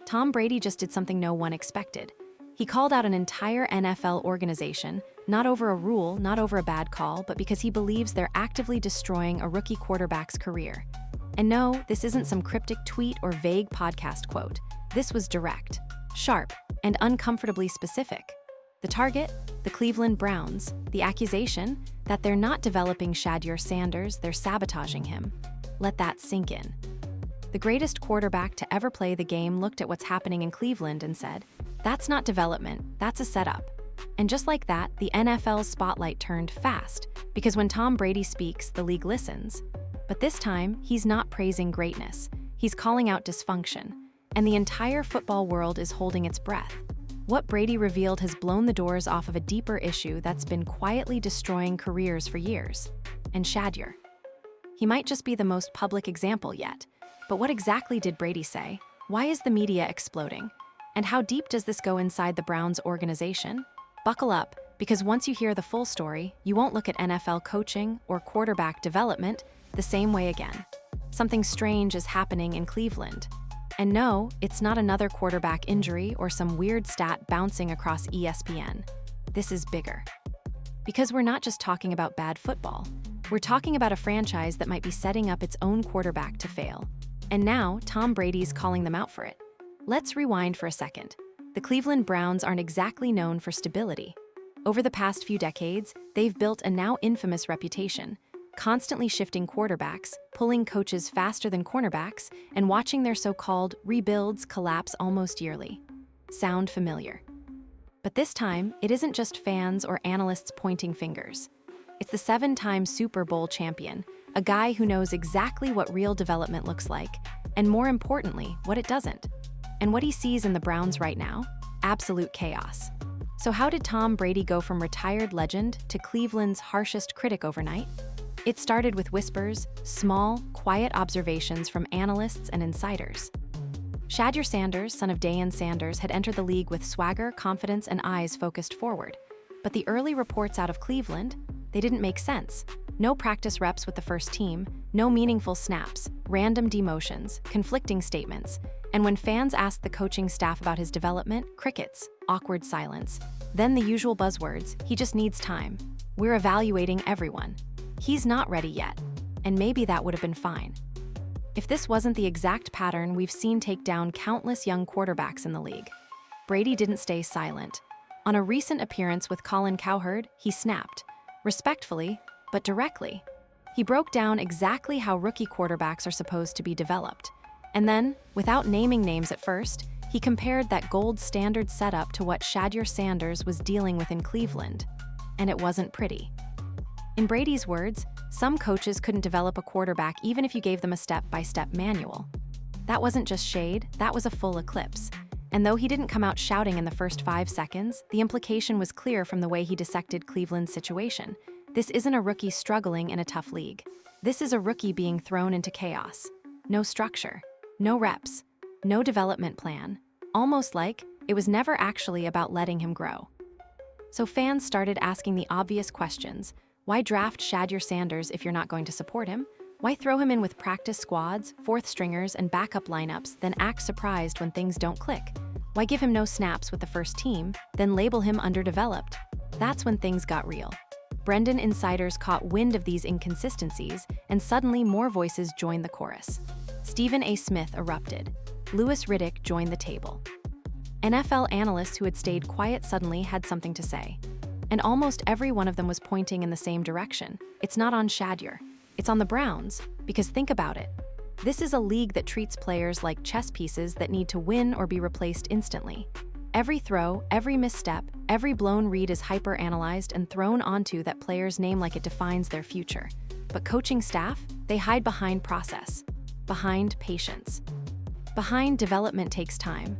Tom Brady just did something no one expected. He called out an entire NFL organization, not over a rule, not over a bad call, but because he believes they're actively destroying a rookie quarterback's career. And no, this isn't some cryptic tweet or vague podcast quote. This was direct, sharp, and uncomfortably specific. The target? The Cleveland Browns. The accusation? That they're not developing Shadur Sanders, they're sabotaging him. Let that sink in. The greatest quarterback to ever play the game looked at what's happening in Cleveland and said, "That's not development, that's a setup." And just like that, the NFL's spotlight turned fast, because when Tom Brady speaks, the league listens. But this time, he's not praising greatness. He's calling out dysfunction. And the entire football world is holding its breath. What Brady revealed has blown the doors off of a deeper issue that's been quietly destroying careers for years. And Shedeur. He might just be the most public example yet. But what exactly did Brady say? Why is the media exploding? And how deep does this go inside the Browns organization? Buckle up, because once you hear the full story, you won't look at NFL coaching or quarterback development the same way again. Something strange is happening in Cleveland. And no, it's not another quarterback injury or some weird stat bouncing across ESPN. This is bigger. Because we're not just talking about bad football. We're talking about a franchise that might be setting up its own quarterback to fail. And now, Tom Brady's calling them out for it. Let's rewind for a second. The Cleveland Browns aren't exactly known for stability. Over the past few decades, they've built a now infamous reputation, constantly shifting quarterbacks, pulling coaches faster than cornerbacks, and watching their so-called rebuilds collapse almost yearly. Sound familiar? But this time, it isn't just fans or analysts pointing fingers. It's the 7-time Super Bowl champion, a guy who knows exactly what real development looks like, and more importantly, what it doesn't. And what he sees in the Browns right now? Absolute chaos. So how did Tom Brady go from retired legend to Cleveland's harshest critic overnight? It started with whispers, small, quiet observations from analysts and insiders. Shadur Sanders, son of Deion Sanders, had entered the league with swagger, confidence, and eyes focused forward. But the early reports out of Cleveland, they didn't make sense. No practice reps with the first team, no meaningful snaps, random demotions, conflicting statements. And when fans asked the coaching staff about his development, crickets, awkward silence. Then the usual buzzwords, he just needs time. We're evaluating everyone. He's not ready yet. And maybe that would have been fine. If this wasn't the exact pattern we've seen take down countless young quarterbacks in the league. Brady didn't stay silent. On a recent appearance with Colin Cowherd, he snapped. Respectfully, but directly. He broke down exactly how rookie quarterbacks are supposed to be developed. And then, without naming names at first, he compared that gold standard setup to what Shadur Sanders was dealing with in Cleveland. And it wasn't pretty. In Brady's words, some coaches couldn't develop a quarterback even if you gave them a step-by-step manual. That wasn't just shade, that was a full eclipse. And though he didn't come out shouting in the first 5 seconds, the implication was clear from the way he dissected Cleveland's situation. This isn't a rookie struggling in a tough league. This is a rookie being thrown into chaos. No structure, no reps, no development plan. Almost like it was never actually about letting him grow. So fans started asking the obvious questions. Why draft Shadur Sanders if you're not going to support him? Why throw him in with practice squads, fourth stringers, and backup lineups, then act surprised when things don't click? Why give him no snaps with the first team, then label him underdeveloped? That's when things got real. Brendan insiders caught wind of these inconsistencies, and suddenly more voices joined the chorus. Stephen A. Smith erupted. Lewis Riddick joined the table. NFL analysts who had stayed quiet suddenly had something to say. And almost every one of them was pointing in the same direction. It's not on Shedeur. It's on the Browns. Because think about it. This is a league that treats players like chess pieces that need to win or be replaced instantly. Every throw, every misstep, every blown read is hyper-analyzed and thrown onto that player's name like it defines their future. But coaching staff, they hide behind process, behind patience, behind development takes time,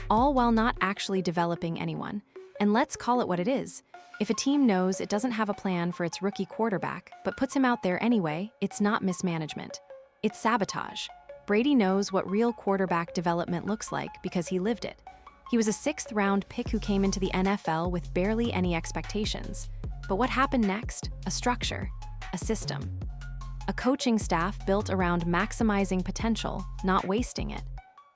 all while not actually developing anyone. And let's call it what it is. If a team knows it doesn't have a plan for its rookie quarterback, but puts him out there anyway, it's not mismanagement. It's sabotage. Brady knows what real quarterback development looks like because he lived it. He was a 6th-round pick who came into the NFL with barely any expectations. But what happened next? A structure, a system. A coaching staff built around maximizing potential, not wasting it.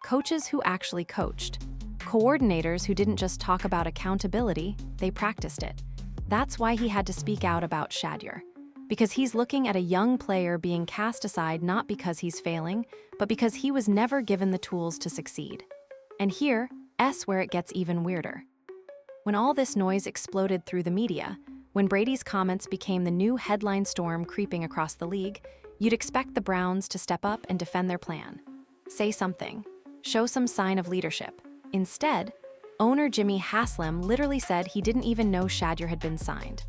Coaches who actually coached. Coordinators who didn't just talk about accountability, they practiced it. That's why he had to speak out about Shedeur. Because he's looking at a young player being cast aside not because he's failing, but because he was never given the tools to succeed. And here's where it gets even weirder. When all this noise exploded through the media, when Brady's comments became the new headline storm creeping across the league, you'd expect the Browns to step up and defend their plan. Say something. Show some sign of leadership. Instead, owner Jimmy Haslam literally said he didn't even know Shedeur had been signed.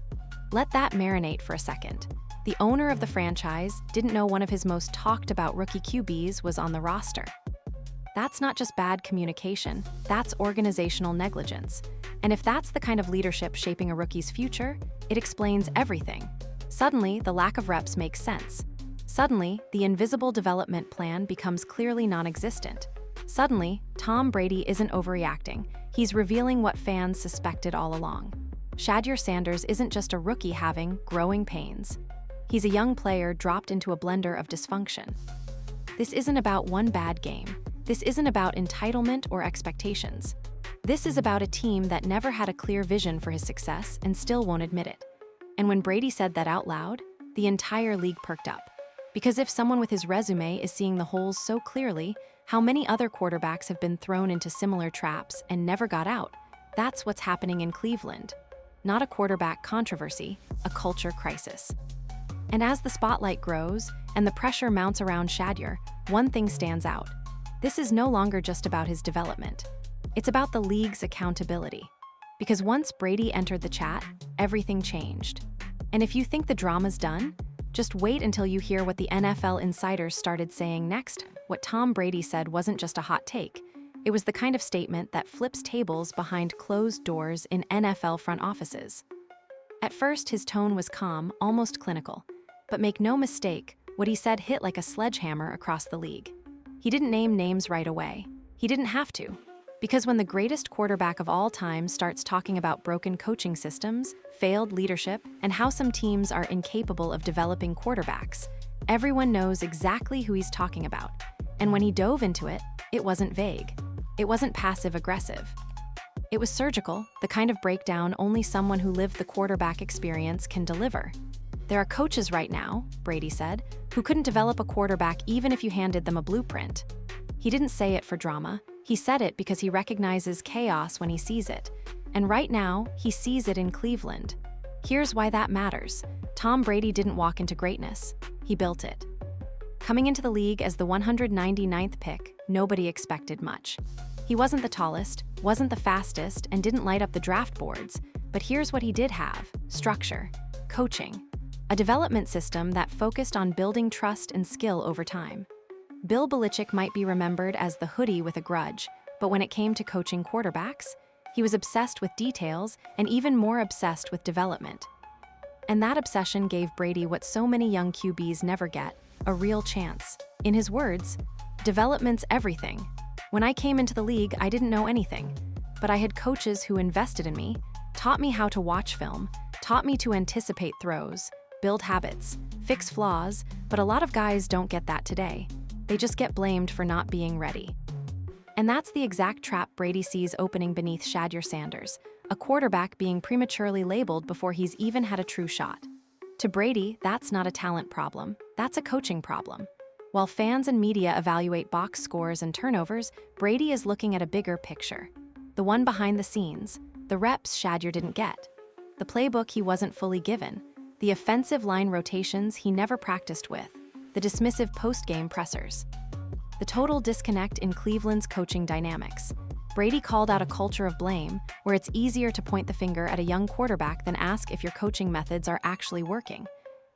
Let that marinate for a second. The owner of the franchise didn't know one of his most talked about rookie QBs was on the roster. That's not just bad communication, that's organizational negligence. And if that's the kind of leadership shaping a rookie's future, it explains everything. Suddenly, the lack of reps makes sense. Suddenly, the invisible development plan becomes clearly non-existent. Suddenly, Tom Brady isn't overreacting. He's revealing what fans suspected all along. Shadur Sanders isn't just a rookie having growing pains. He's a young player dropped into a blender of dysfunction. This isn't about one bad game. This isn't about entitlement or expectations. This is about a team that never had a clear vision for his success and still won't admit it. And when Brady said that out loud, the entire league perked up. Because if someone with his resume is seeing the holes so clearly, how many other quarterbacks have been thrown into similar traps and never got out? That's what's happening in Cleveland. Not a quarterback controversy, a culture crisis. And as the spotlight grows and the pressure mounts around Shedeur, one thing stands out. This is no longer just about his development. It's about the league's accountability. Because once Brady entered the chat, everything changed. And if you think the drama's done, just wait until you hear what the NFL insiders started saying next. What Tom Brady said wasn't just a hot take. It was the kind of statement that flips tables behind closed doors in NFL front offices. At first, his tone was calm, almost clinical. But make no mistake, what he said hit like a sledgehammer across the league. He didn't name names right away. He didn't have to. Because when the greatest quarterback of all time starts talking about broken coaching systems, failed leadership, and how some teams are incapable of developing quarterbacks, everyone knows exactly who he's talking about. And when he dove into it, it wasn't vague. It wasn't passive-aggressive. It was surgical, the kind of breakdown only someone who lived the quarterback experience can deliver. There are coaches right now, Brady said, who couldn't develop a quarterback even if you handed them a blueprint. He didn't say it for drama. He said it because he recognizes chaos when he sees it. And right now, he sees it in Cleveland. Here's why that matters. Tom Brady didn't walk into greatness. He built it. Coming into the league as the 199th pick, nobody expected much. He wasn't the tallest, wasn't the fastest, and didn't light up the draft boards. But here's what he did have: structure, coaching, a development system that focused on building trust and skill over time. Bill Belichick might be remembered as the hoodie with a grudge, but when it came to coaching quarterbacks, he was obsessed with details and even more obsessed with development. And that obsession gave Brady what so many young QBs never get: a real chance. In his words, "Development's everything. When I came into the league, I didn't know anything, but I had coaches who invested in me, taught me how to watch film, taught me to anticipate throws, build habits, fix flaws, but a lot of guys don't get that today. They just get blamed for not being ready." And that's the exact trap Brady sees opening beneath Shadur Sanders, a quarterback being prematurely labeled before he's even had a true shot. To Brady, that's not a talent problem, that's a coaching problem. While fans and media evaluate box scores and turnovers, Brady is looking at a bigger picture. The one behind the scenes, the reps Shedeur didn't get, the playbook he wasn't fully given, the offensive line rotations he never practiced with, the dismissive post-game pressers. The total disconnect in Cleveland's coaching dynamics. Brady called out a culture of blame, where it's easier to point the finger at a young quarterback than ask if your coaching methods are actually working.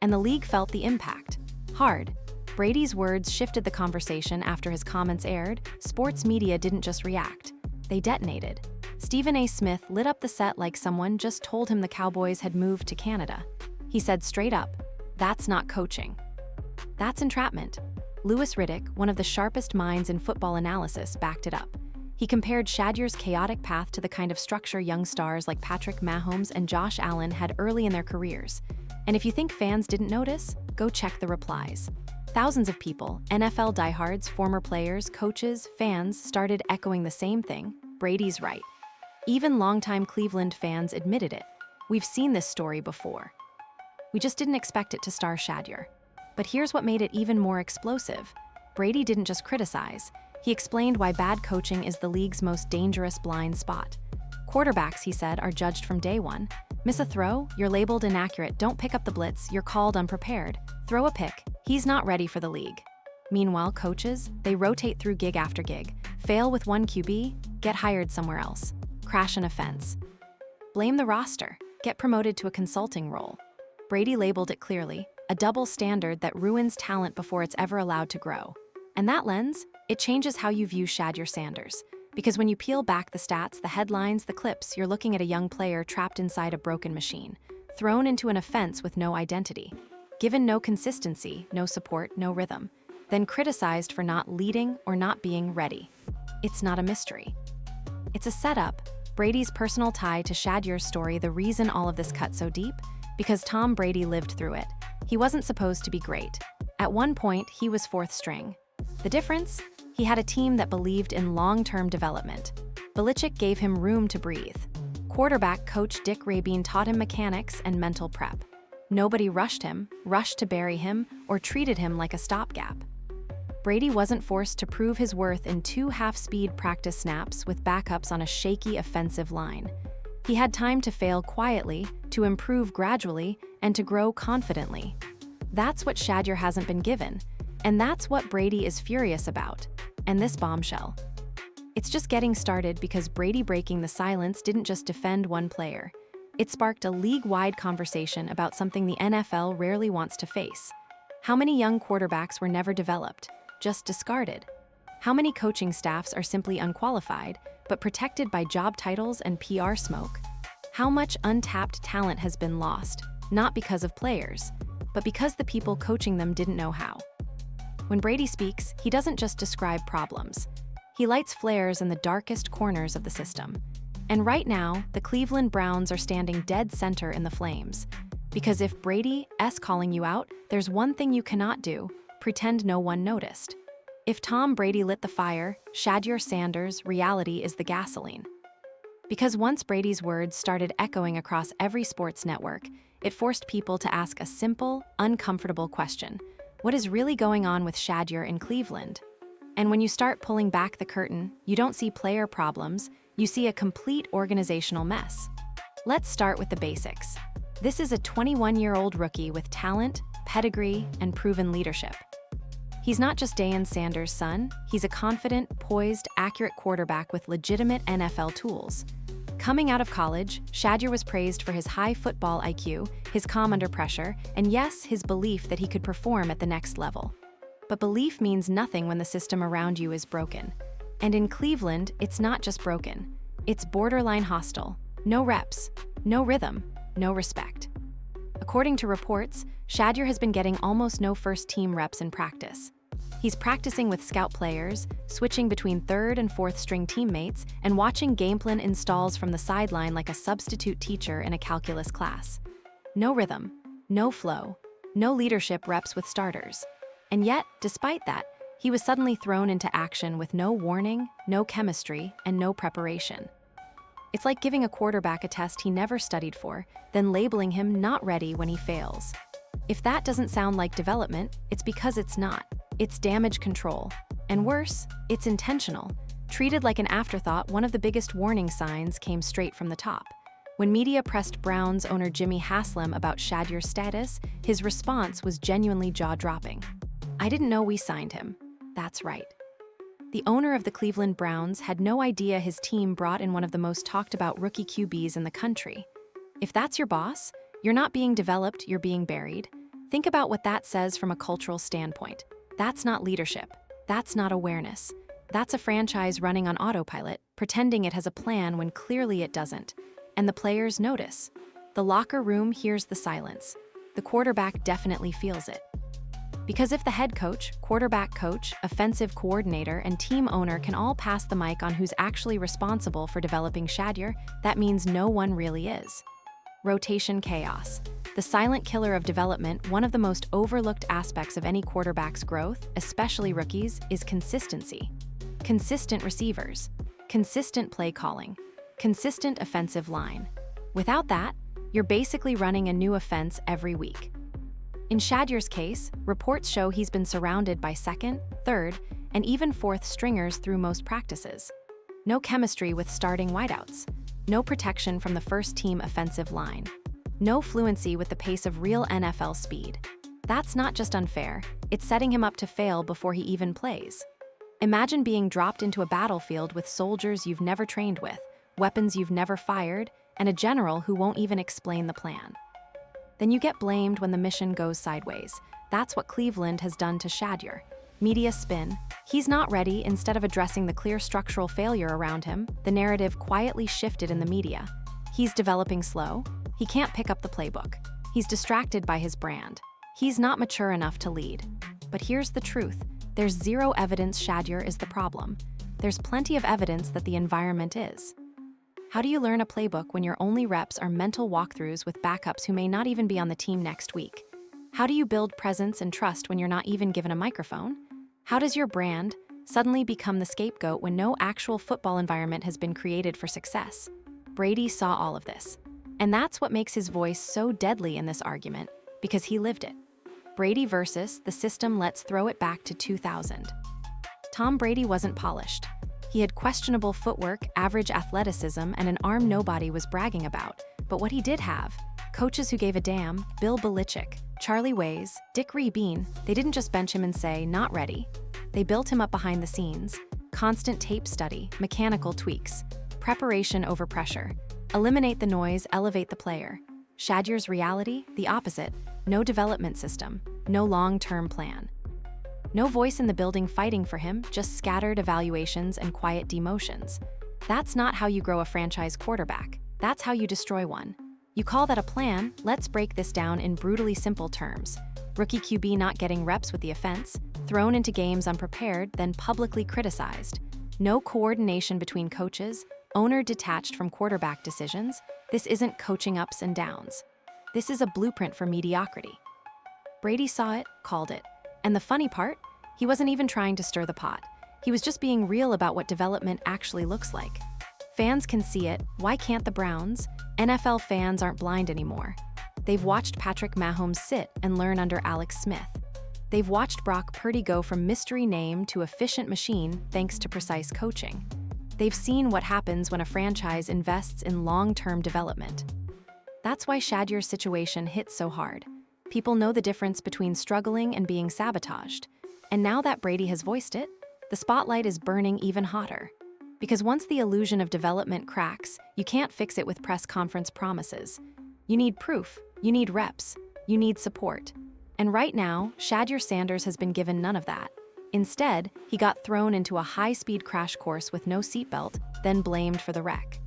And the league felt the impact. Hard. Brady's words shifted the conversation after his comments aired. Sports media didn't just react. They detonated. Stephen A. Smith lit up the set like someone just told him the Cowboys had moved to Canada. He said straight up, "That's not coaching. That's entrapment." Lewis Riddick, one of the sharpest minds in football analysis, backed it up. He compared Shedeur's chaotic path to the kind of structure young stars like Patrick Mahomes and Josh Allen had early in their careers. And if you think fans didn't notice, go check the replies. Thousands of people, NFL diehards, former players, coaches, fans, started echoing the same thing: Brady's right. Even longtime Cleveland fans admitted it. We've seen this story before. We just didn't expect it to star Shedeur. But here's what made it even more explosive. Brady didn't just criticize. He explained why bad coaching is the league's most dangerous blind spot. Quarterbacks, he said, are judged from day one. Miss a throw? You're labeled inaccurate. Don't pick up the blitz. You're called unprepared. Throw a pick. He's not ready for the league. Meanwhile, coaches, they rotate through gig after gig. Fail with one QB, get hired somewhere else. Crash an offense. Blame the roster. Get promoted to a consulting role. Brady labeled it clearly: a double standard that ruins talent before it's ever allowed to grow. And that lens, it changes how you view Shadur Sanders. Because when you peel back the stats, the headlines, the clips, you're looking at a young player trapped inside a broken machine, thrown into an offense with no identity, given no consistency, no support, no rhythm, then criticized for not leading or not being ready. It's not a mystery. It's a setup. Brady's personal tie to Shedur's story, the reason all of this cut so deep, because Tom Brady lived through it. He wasn't supposed to be great. At one point, he was fourth string. The difference? He had a team that believed in long-term development. Belichick gave him room to breathe. Quarterback coach Dick Rabine taught him mechanics and mental prep. Nobody rushed him, rushed to bury him, or treated him like a stopgap. Brady wasn't forced to prove his worth in 2 half-speed practice snaps with backups on a shaky offensive line. He had time to fail quietly, to improve gradually, and to grow confidently. That's what Shedeur hasn't been given, and that's what Brady is furious about. And this bombshell. It's just getting started, because Brady breaking the silence didn't just defend one player. It sparked a league-wide conversation about something the NFL rarely wants to face. How many young quarterbacks were never developed, just discarded? How many coaching staffs are simply unqualified, but protected by job titles and PR smoke? How much untapped talent has been lost, not because of players, but because the people coaching them didn't know how? When Brady speaks, he doesn't just describe problems. He lights flares in the darkest corners of the system. And right now, the Cleveland Browns are standing dead center in the flames. Because if Brady's calling you out, there's one thing you cannot do: pretend no one noticed. If Tom Brady lit the fire, Shadur Sanders' reality is the gasoline. Because once Brady's words started echoing across every sports network, it forced people to ask a simple, uncomfortable question: what is really going on with Shedeur in Cleveland? And when you start pulling back the curtain, you don't see player problems, you see a complete organizational mess. Let's start with the basics. This is a 21-year-old rookie with talent, pedigree, and proven leadership. He's not just Deion Sanders' son, he's a confident, poised, accurate quarterback with legitimate NFL tools. Coming out of college, Shedeur was praised for his high football IQ, his calm under pressure, and yes, his belief that he could perform at the next level. But belief means nothing when the system around you is broken. And in Cleveland, it's not just broken. It's borderline hostile. No reps, no rhythm, no respect. According to reports, Shedeur has been getting almost no first-team reps in practice. He's practicing with scout players, switching between third and fourth string teammates, and watching game plan installs from the sideline like a substitute teacher in a calculus class. No rhythm, no flow, no leadership reps with starters. And yet, despite that, he was suddenly thrown into action with no warning, no chemistry, and no preparation. It's like giving a quarterback a test he never studied for, then labeling him not ready when he fails. If that doesn't sound like development, it's because it's not. It's damage control. And worse, it's intentional. Treated like an afterthought, one of the biggest warning signs came straight from the top. When media pressed Browns owner Jimmy Haslam about Shedur's status, his response was genuinely jaw-dropping. "I didn't know we signed him." That's right. The owner of the Cleveland Browns had no idea his team brought in one of the most talked-about rookie QBs in the country. If that's your boss, you're not being developed, you're being buried. Think about what that says from a cultural standpoint. That's not leadership. That's not awareness. That's a franchise running on autopilot, pretending it has a plan when clearly it doesn't. And the players notice. The locker room hears the silence. The quarterback definitely feels it. Because if the head coach, quarterback coach, offensive coordinator, and team owner can all pass the mic on who's actually responsible for developing Shedeur, that means no one really is. rotation chaos. The silent killer of development, one of the most overlooked aspects of any quarterback's growth, especially rookies, is consistency. Consistent receivers, consistent play calling, consistent offensive line. Without that, you're basically running a new offense every week. In Shedeur's case, reports show he's been surrounded by second, third, and even fourth stringers through most practices. No chemistry with starting wideouts. No protection from the first-team offensive line. No fluency with the pace of real NFL speed. That's not just unfair, it's setting him up to fail before he even plays. Imagine being dropped into a battlefield with soldiers you've never trained with, weapons you've never fired, and a general who won't even explain the plan. Then you get blamed when the mission goes sideways. That's what Cleveland has done to Shedeur. Media spin. He's not ready. Instead of addressing the clear structural failure around him, the narrative quietly shifted in the media. He's developing slow. He can't pick up the playbook. He's distracted by his brand. He's not mature enough to lead. But here's the truth. There's zero evidence Shedeur is the problem. There's plenty of evidence that the environment is. How do you learn a playbook when your only reps are mental walkthroughs with backups who may not even be on the team next week? How do you build presence and trust when you're not even given a microphone? How does your brand suddenly become the scapegoat when no actual football environment has been created for success? Brady saw all of this. And that's what makes his voice so deadly in this argument, because he lived it. Brady versus the system. Let's throw it back to 2000. Tom Brady wasn't polished. He had questionable footwork, average athleticism, and an arm nobody was bragging about. But what he did have, coaches who gave a damn, Bill Belichick, Charlie Ways, Dick Bean, they didn't just bench him and say, not ready. They built him up behind the scenes. Constant tape study, mechanical tweaks, preparation over pressure. Eliminate the noise, elevate the player. Shedeur's reality, the opposite. No development system, no long-term plan. No voice in the building fighting for him, just scattered evaluations and quiet demotions. That's not how you grow a franchise quarterback. That's how you destroy one. You call that a plan? Let's break this down in brutally simple terms. Rookie QB not getting reps with the offense, thrown into games unprepared, then publicly criticized. No coordination between coaches, owner detached from quarterback decisions. This isn't coaching ups and downs. This is a blueprint for mediocrity. Brady saw it, called it. And the funny part, he wasn't even trying to stir the pot. He was just being real about what development actually looks like. Fans can see it. Why can't the Browns? NFL fans aren't blind anymore. They've watched Patrick Mahomes sit and learn under Alex Smith. They've watched Brock Purdy go from mystery name to efficient machine thanks to precise coaching. They've seen what happens when a franchise invests in long-term development. That's why Shedeur's situation hits so hard. People know the difference between struggling and being sabotaged. And now that Brady has voiced it, the spotlight is burning even hotter. Because once the illusion of development cracks, you can't fix it with press conference promises. You need proof, you need reps, you need support. And right now, Shadur Sanders has been given none of that. Instead, he got thrown into a high-speed crash course with no seatbelt, then blamed for the wreck.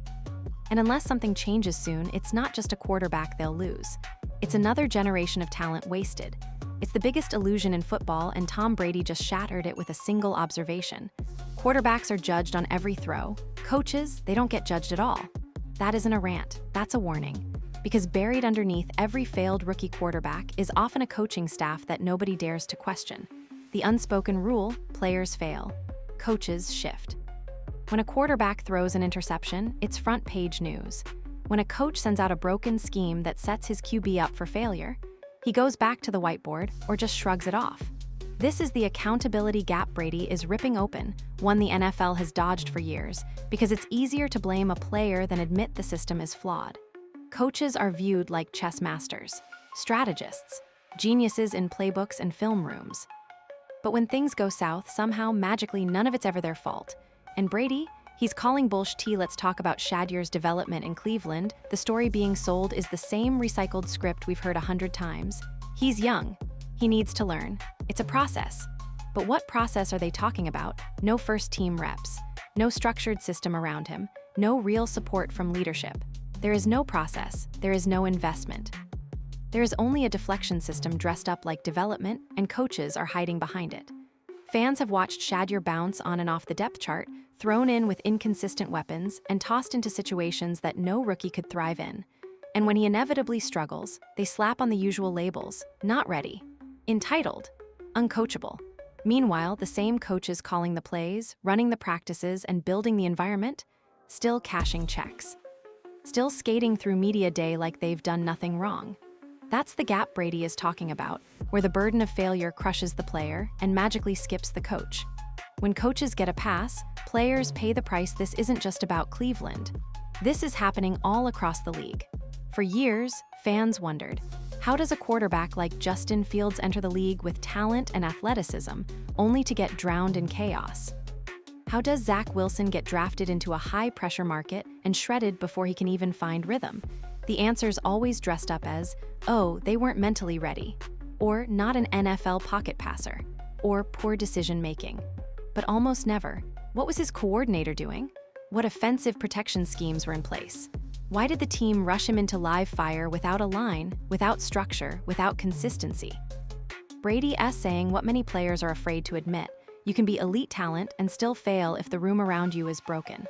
And unless something changes soon, it's not just a quarterback they'll lose. It's another generation of talent wasted. It's the biggest illusion in football, and Tom Brady just shattered it with a single observation. Quarterbacks are judged on every throw. Coaches, they don't get judged at all. That isn't a rant, that's a warning. Because buried underneath every failed rookie quarterback is often a coaching staff that nobody dares to question. The unspoken rule, players fail. Coaches shift. When a quarterback throws an interception, it's front-page news. When a coach sends out a broken scheme that sets his QB up for failure, he goes back to the whiteboard or just shrugs it off. This is the accountability gap Brady is ripping open, one the NFL has dodged for years, because it's easier to blame a player than admit the system is flawed. Coaches are viewed like chess masters, strategists, geniuses in playbooks and film rooms. But when things go south, somehow, magically, none of it's ever their fault. And Brady, he's calling bullshit. Let's talk about Shedeur's development in Cleveland. The story being sold is the same recycled script we've heard 100 times. He's young. He needs to learn. It's a process. But what process are they talking about? No first-team reps. No structured system around him. No real support from leadership. There is no process. There is no investment. There is only a deflection system dressed up like development, and coaches are hiding behind it. Fans have watched Shedeur bounce on and off the depth chart, thrown in with inconsistent weapons, and tossed into situations that no rookie could thrive in. And when he inevitably struggles, they slap on the usual labels: not ready, entitled, uncoachable. Meanwhile, the same coaches calling the plays, running the practices, and building the environment, still cashing checks. Still skating through media day like they've done nothing wrong. That's the gap Brady is talking about, where the burden of failure crushes the player and magically skips the coach. When coaches get a pass, players pay the price. This isn't just about Cleveland. This is happening all across the league. For years, fans wondered, how does a quarterback like Justin Fields enter the league with talent and athleticism, only to get drowned in chaos? How does Zach Wilson get drafted into a high-pressure market and shredded before he can even find rhythm? The answer's always dressed up as, oh, they weren't mentally ready, or not an NFL pocket passer, or poor decision-making. But almost never. What was his coordinator doing? What offensive protection schemes were in place? Why did the team rush him into live fire without a line, without structure, without consistency? Brady is saying what many players are afraid to admit: you can be elite talent and still fail if the room around you is broken.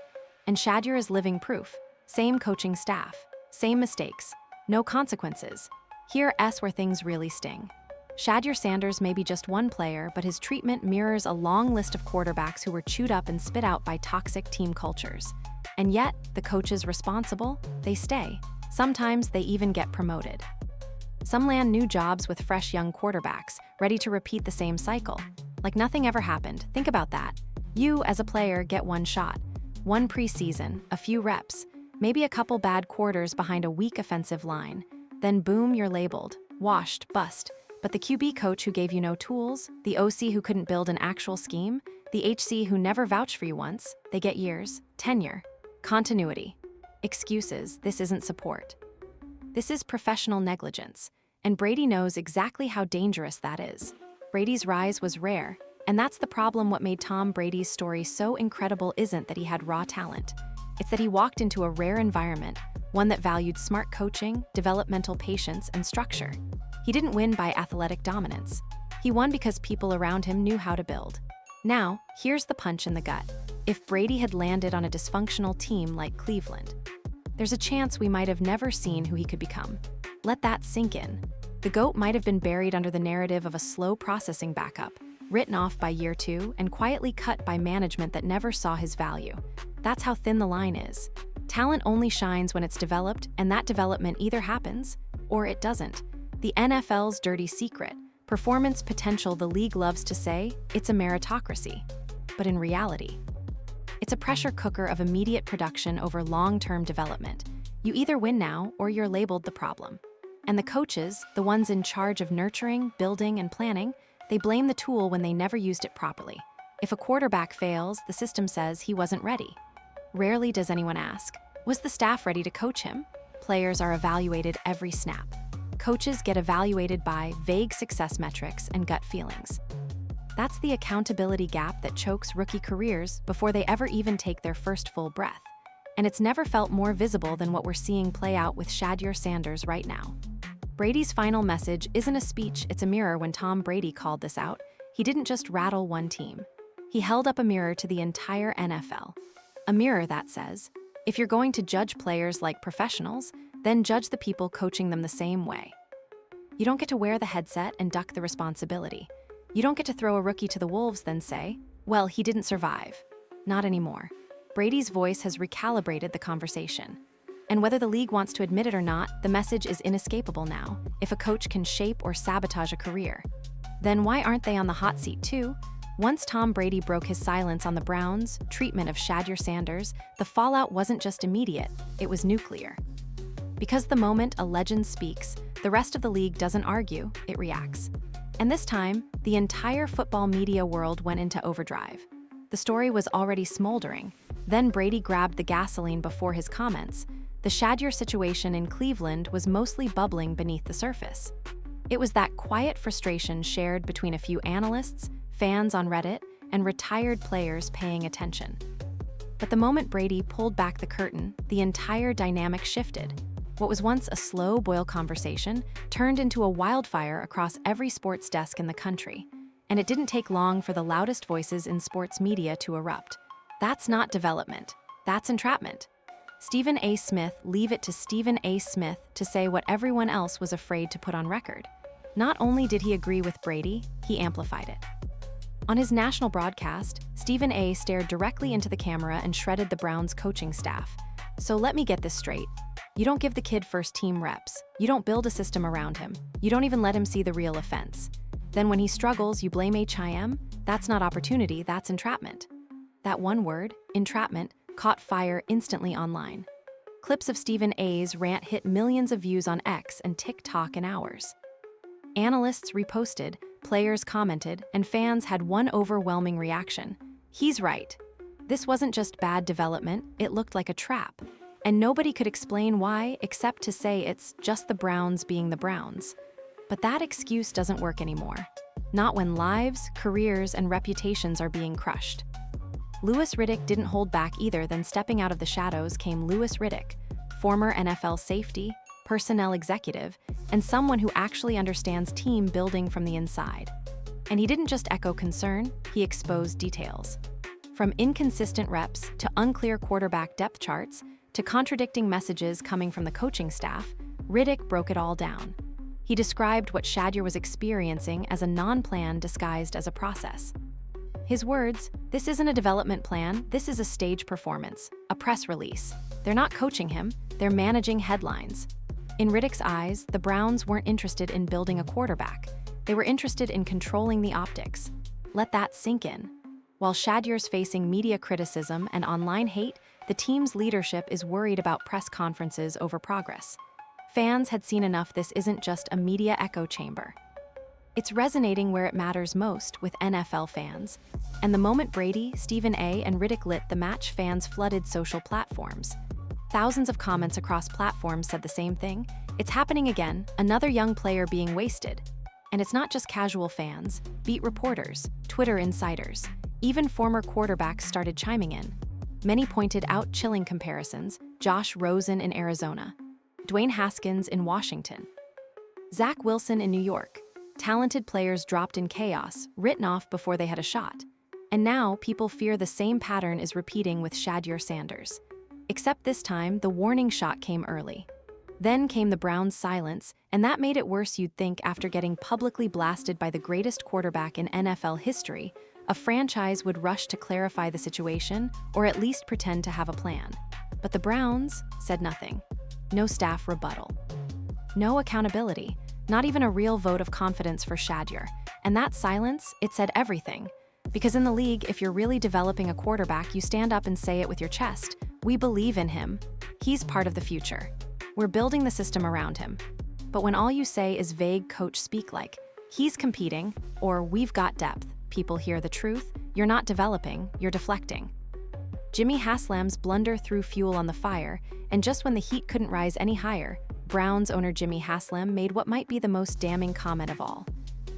And Shedeur is living proof. Same coaching staff, same mistakes, no consequences. Here's where things really sting. Shadur Sanders may be just one player, but his treatment mirrors a long list of quarterbacks who were chewed up and spit out by toxic team cultures. And yet, the coaches responsible, they stay. Sometimes they even get promoted. Some land new jobs with fresh young quarterbacks, ready to repeat the same cycle. Like nothing ever happened. Think about that. You, as a player, get one shot. One preseason, a few reps, maybe a couple bad quarters behind a weak offensive line. Then boom, you're labeled, washed, bust. But the QB coach who gave you no tools, the OC who couldn't build an actual scheme, the HC who never vouched for you once, they get years, tenure, continuity. Excuses: this isn't support. This is professional negligence, and Brady knows exactly how dangerous that is. Brady's rise was rare, and that's the problem. What made Tom Brady's story so incredible isn't that he had raw talent. It's that he walked into a rare environment, one that valued smart coaching, developmental patience, and structure. He didn't win by athletic dominance. He won because people around him knew how to build. Now, here's the punch in the gut. If Brady had landed on a dysfunctional team like Cleveland, there's a chance we might have never seen who he could become. Let that sink in. The GOAT might have been buried under the narrative of a slow processing backup, written off by year 2 and quietly cut by management that never saw his value. That's how thin the line is. Talent only shines when it's developed, and that development either happens or it doesn't. The NFL's dirty secret, performance potential. The league loves to say it's a meritocracy, but in reality, it's a pressure cooker of immediate production over long-term development. You either win now or you're labeled the problem. And the coaches, the ones in charge of nurturing, building, and planning, they blame the tool when they never used it properly. If a quarterback fails, the system says he wasn't ready. Rarely does anyone ask, was the staff ready to coach him? Players are evaluated every snap. Coaches get evaluated by vague success metrics and gut feelings. That's the accountability gap that chokes rookie careers before they ever even take their first full breath. And it's never felt more visible than what we're seeing play out with Shadur Sanders right now. Brady's final message isn't a speech, it's a mirror. When Tom Brady called this out, he didn't just rattle one team. He held up a mirror to the entire NFL. A mirror that says, if you're going to judge players like professionals, then judge the people coaching them the same way. You don't get to wear the headset and duck the responsibility. You don't get to throw a rookie to the wolves, then say, well, he didn't survive. Not anymore. Brady's voice has recalibrated the conversation. And whether the league wants to admit it or not, the message is inescapable now. If a coach can shape or sabotage a career, then why aren't they on the hot seat too? Once Tom Brady broke his silence on the Browns' treatment of Shadur Sanders, the fallout wasn't just immediate, it was nuclear. Because the moment a legend speaks, the rest of the league doesn't argue, it reacts. And this time, the entire football media world went into overdrive. The story was already smoldering. Then Brady grabbed the gasoline before his comments. The Shedeur situation in Cleveland was mostly bubbling beneath the surface. It was that quiet frustration shared between a few analysts, fans on Reddit, and retired players paying attention. But the moment Brady pulled back the curtain, the entire dynamic shifted. What was once a slow-boil conversation turned into a wildfire across every sports desk in the country. And it didn't take long for the loudest voices in sports media to erupt. That's not development. That's entrapment. Stephen A. Smith, leave it to Stephen A. Smith to say what everyone else was afraid to put on record. Not only did he agree with Brady, he amplified it. On his national broadcast, Stephen A. stared directly into the camera and shredded the Browns' coaching staff. So let me get this straight. You don't give the kid first-team reps. You don't build a system around him. You don't even let him see the real offense. Then when he struggles, you blame HIM? That's not opportunity, that's entrapment. That one word, entrapment, caught fire instantly online. Clips of Stephen A.'s rant hit millions of views on X and TikTok in hours. Analysts reposted, players commented, and fans had one overwhelming reaction. He's right. This wasn't just bad development, it looked like a trap. And nobody could explain why except to say it's just the Browns being the Browns. But that excuse doesn't work anymore. Not when lives, careers, and reputations are being crushed. Lewis Riddick didn't hold back either. Then stepping out of the shadows came Lewis Riddick, former NFL safety, personnel executive, and someone who actually understands team building from the inside. And he didn't just echo concern, he exposed details. From inconsistent reps to unclear quarterback depth charts to contradicting messages coming from the coaching staff, Riddick broke it all down. He described what Shedeur was experiencing as a non-plan disguised as a process. His words, "This isn't a development plan, this is a stage performance, a press release. They're not coaching him, they're managing headlines." In Riddick's eyes, the Browns weren't interested in building a quarterback. They were interested in controlling the optics. Let that sink in. While Shedeur's facing media criticism and online hate, the team's leadership is worried about press conferences over progress. Fans had seen enough. This isn't just a media echo chamber. It's resonating where it matters most with NFL fans. And the moment Brady, Stephen A., and Riddick lit the match, fans flooded social platforms. Thousands of comments across platforms said the same thing. It's happening again, another young player being wasted. And it's not just casual fans, beat reporters, Twitter insiders, even former quarterbacks started chiming in. Many pointed out chilling comparisons: Josh Rosen in Arizona, Dwayne Haskins in Washington, Zach Wilson in New York. Talented players dropped in chaos, written off before they had a shot. And now people fear the same pattern is repeating with Shadur Sanders. Except this time, the warning shot came early. Then came the Browns' silence, and that made it worse. You'd think after getting publicly blasted by the greatest quarterback in NFL history, a franchise would rush to clarify the situation or at least pretend to have a plan. But the Browns said nothing. No staff rebuttal. No accountability. Not even a real vote of confidence for Shedeur. And that silence, it said everything. Because in the league, if you're really developing a quarterback, you stand up and say it with your chest. We believe in him. He's part of the future. We're building the system around him. But when all you say is vague coach speak like, he's competing, or we've got depth, people hear the truth. You're not developing, you're deflecting. Jimmy Haslam's blunder threw fuel on the fire, and just when the heat couldn't rise any higher, Browns owner Jimmy Haslam made what might be the most damning comment of all.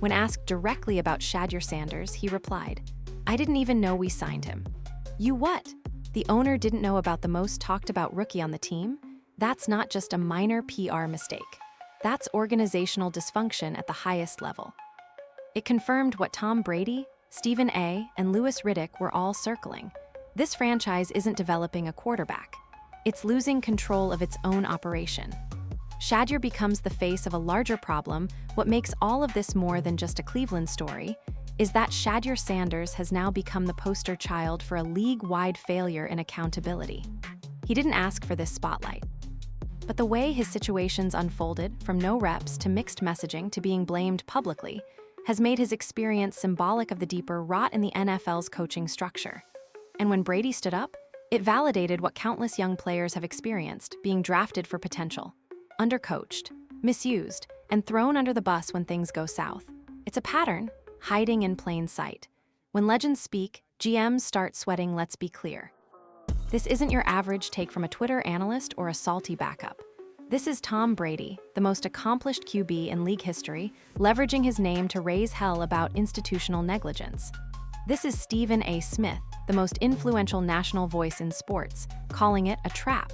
When asked directly about Shadur Sanders, he replied, "I didn't even know we signed him." You what? The owner didn't know about the most talked about rookie on the team? That's not just a minor PR mistake. That's organizational dysfunction at the highest level. It confirmed what Tom Brady, Stephen A., and Lewis Riddick were all circling. This franchise isn't developing a quarterback. It's losing control of its own operation. Shedeur becomes the face of a larger problem. What makes all of this more than just a Cleveland story is that Shadur Sanders has now become the poster child for a league-wide failure in accountability. He didn't ask for this spotlight. But the way his situations unfolded, from no reps to mixed messaging to being blamed publicly, has made his experience symbolic of the deeper rot in the NFL's coaching structure. And when Brady stood up, it validated what countless young players have experienced: being drafted for potential, undercoached, misused, and thrown under the bus when things go south. It's a pattern, hiding in plain sight. When legends speak, GMs start sweating. Let's be clear. This isn't your average take from a Twitter analyst or a salty backup. This is Tom Brady, the most accomplished QB in league history, leveraging his name to raise hell about institutional negligence. This is Stephen A. Smith, the most influential national voice in sports, calling it a trap.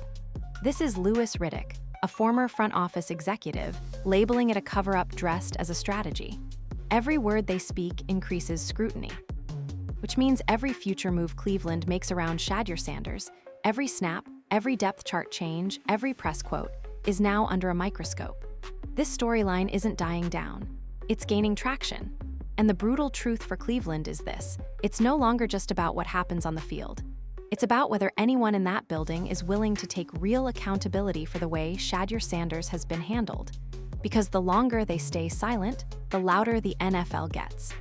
This is Lewis Riddick, a former front office executive, labeling it a cover-up dressed as a strategy. Every word they speak increases scrutiny, which means every future move Cleveland makes around Shadur Sanders, every snap, every depth chart change, every press quote, is now under a microscope. This storyline isn't dying down. It's gaining traction. And the brutal truth for Cleveland is this: it's no longer just about what happens on the field. It's about whether anyone in that building is willing to take real accountability for the way Shadur Sanders has been handled. Because the longer they stay silent, the louder the NFL gets.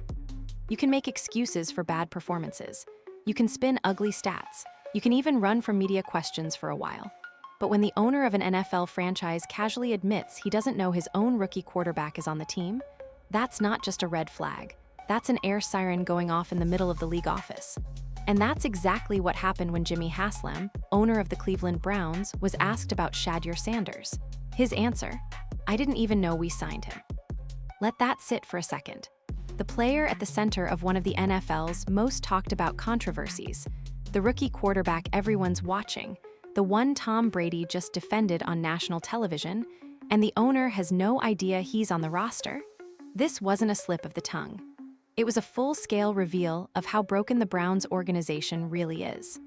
You can make excuses for bad performances. You can spin ugly stats. You can even run from media questions for a while. But when the owner of an NFL franchise casually admits he doesn't know his own rookie quarterback is on the team, that's not just a red flag. That's an air siren going off in the middle of the league office. And that's exactly what happened when Jimmy Haslam, owner of the Cleveland Browns, was asked about Shadur Sanders. His answer: "I didn't even know we signed him." Let that sit for a second. The player at the center of one of the NFL's most talked about controversies, the rookie quarterback everyone's watching, the one Tom Brady just defended on national television, and the owner has no idea he's on the roster? This wasn't a slip of the tongue. It was a full-scale reveal of how broken the Browns organization really is.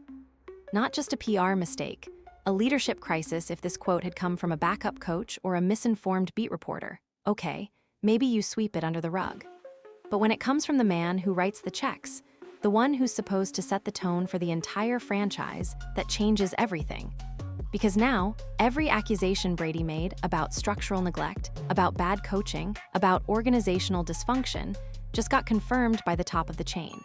Not just a PR mistake, a leadership crisis if this quote had come from a backup coach or a misinformed beat reporter. Okay, maybe you sweep it under the rug. But when it comes from the man who writes the checks, the one who's supposed to set the tone for the entire franchise, that changes everything. Because now, every accusation Brady made about structural neglect, about bad coaching, about organizational dysfunction, just got confirmed by the top of the chain.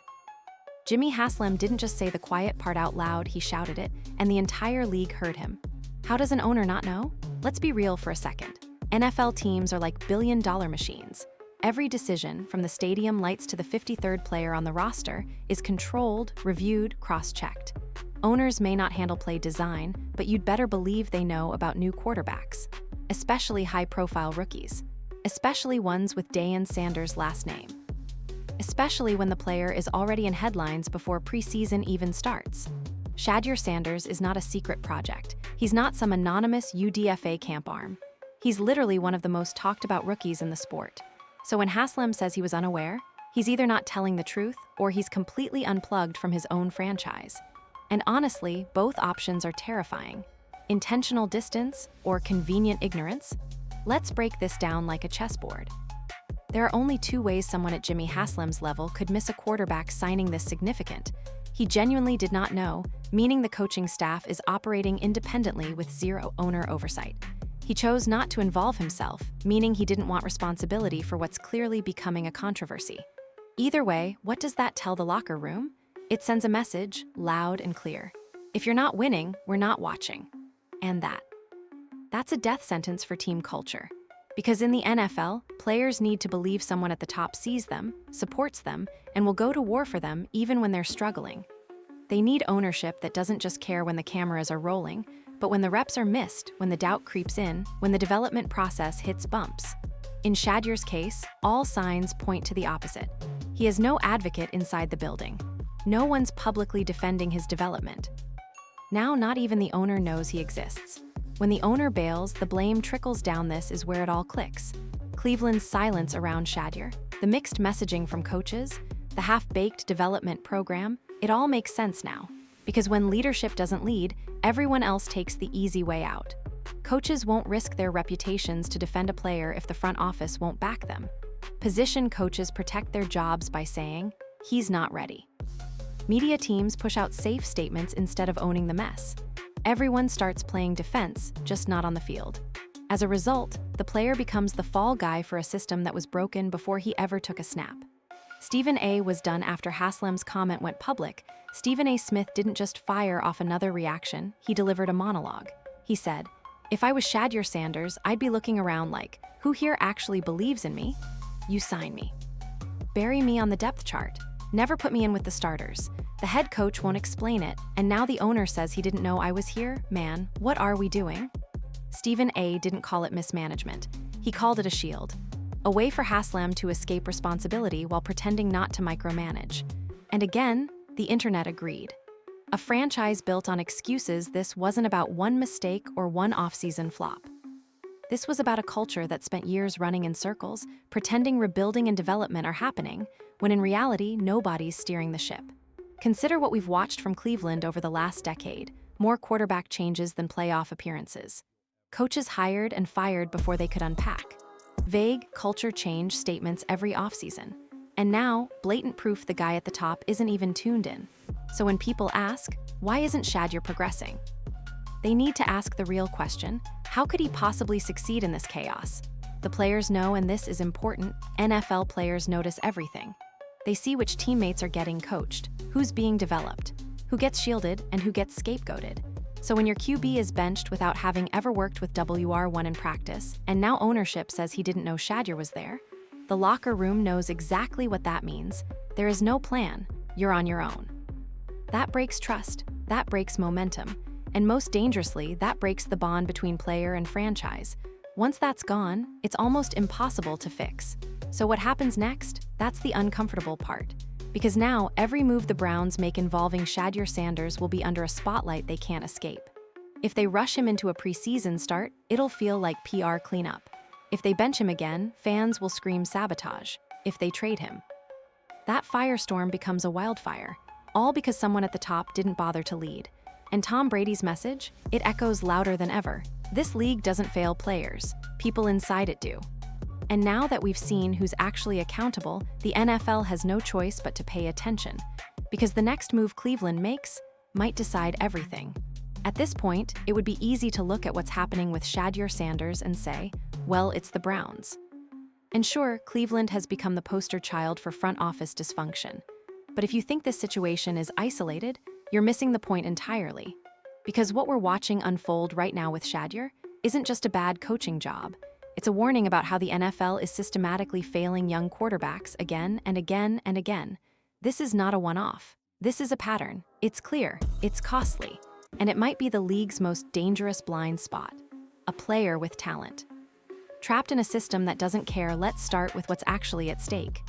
Jimmy Haslam didn't just say the quiet part out loud, he shouted it, and the entire league heard him. How does an owner not know? Let's be real for a second. NFL teams are like billion-dollar machines. Every decision, from the stadium lights to the 53rd player on the roster, is controlled, reviewed, cross-checked. Owners may not handle play design, but you'd better believe they know about new quarterbacks, especially high-profile rookies, especially ones with Deion Sanders' last name, especially when the player is already in headlines before preseason even starts. Shadur Sanders is not a secret project. He's not some anonymous UDFA camp arm. He's literally one of the most talked-about rookies in the sport. So when Haslam says he was unaware, he's either not telling the truth or he's completely unplugged from his own franchise. And honestly, both options are terrifying. Intentional distance or convenient ignorance? Let's break this down like a chessboard. There are only two ways someone at Jimmy Haslam's level could miss a quarterback signing this significant. He genuinely did not know, meaning the coaching staff is operating independently with zero owner oversight. He chose not to involve himself, meaning he didn't want responsibility for what's clearly becoming a controversy. Either way, what does that tell the locker room? It sends a message, loud and clear. If you're not winning, we're not watching. And that's a death sentence for team culture. Because in the NFL, players need to believe someone at the top sees them, supports them, and will go to war for them even when they're struggling. They need ownership that doesn't just care when the cameras are rolling, but when the reps are missed, when the doubt creeps in, when the development process hits bumps. In Shadur's case, all signs point to the opposite. He has no advocate inside the building. No one's publicly defending his development. Now, not even the owner knows he exists. When the owner bails, the blame trickles down. This is where it all clicks. Cleveland's silence around Shadur, the mixed messaging from coaches, the half-baked development program, it all makes sense now. Because when leadership doesn't lead, everyone else takes the easy way out. Coaches won't risk their reputations to defend a player if the front office won't back them. Position coaches protect their jobs by saying, "He's not ready." Media teams push out safe statements instead of owning the mess. Everyone starts playing defense, just not on the field. As a result, the player becomes the fall guy for a system that was broken before he ever took a snap. Stephen A. was done after Haslam's comment went public. Stephen A. Smith didn't just fire off another reaction, he delivered a monologue. He said, "If I was Shadur Sanders, I'd be looking around like, who here actually believes in me? You sign me. Bury me on the depth chart. Never put me in with the starters. The head coach won't explain it, and now the owner says he didn't know I was here? Man, what are we doing?" Stephen A. didn't call it mismanagement. He called it a shield. A way for Haslam to escape responsibility while pretending not to micromanage. And again, the internet agreed. A franchise built on excuses, this wasn't about one mistake or one off-season flop. This was about a culture that spent years running in circles, pretending rebuilding and development are happening, when in reality, nobody's steering the ship. Consider what we've watched from Cleveland over the last decade. more quarterback changes than playoff appearances. Coaches hired and fired before they could unpack. Vague culture change statements every offseason. And now, blatant proof the guy at the top isn't even tuned in. So when people ask, why isn't Shedeur progressing? They need to ask the real question, how could he possibly succeed in this chaos? The players know, and this is important, NFL players notice everything. They see which teammates are getting coached, who's being developed, who gets shielded, and who gets scapegoated. So when your QB is benched without having ever worked with WR1 in practice, and now ownership says he didn't know Shedeur was there, the locker room knows exactly what that means. There is no plan. You're on your own. That breaks trust. That breaks momentum. And most dangerously, that breaks the bond between player and franchise. Once that's gone, it's almost impossible to fix. So what happens next? That's the uncomfortable part. Because now, every move the Browns make involving Shadur Sanders will be under a spotlight they can't escape. If they rush him into a preseason start, it'll feel like PR cleanup. If they bench him again, fans will scream sabotage. If they trade him, that firestorm becomes a wildfire, all because someone at the top didn't bother to lead. And Tom Brady's message? It echoes louder than ever. This league doesn't fail players. People inside it do. And now that we've seen who's actually accountable, the NFL has no choice but to pay attention. Because the next move Cleveland makes might decide everything. At this point, it would be easy to look at what's happening with Shadur Sanders and say, well, it's the Browns. And sure, Cleveland has become the poster child for front office dysfunction. But if you think this situation is isolated, you're missing the point entirely. Because what we're watching unfold right now with Shedeur isn't just a bad coaching job. It's a warning about how the NFL is systematically failing young quarterbacks again and again and again. This is not a one-off. This is a pattern. It's clear. It's costly. And it might be the league's most dangerous blind spot. A player with talent. Trapped in a system that doesn't care, let's start with what's actually at stake.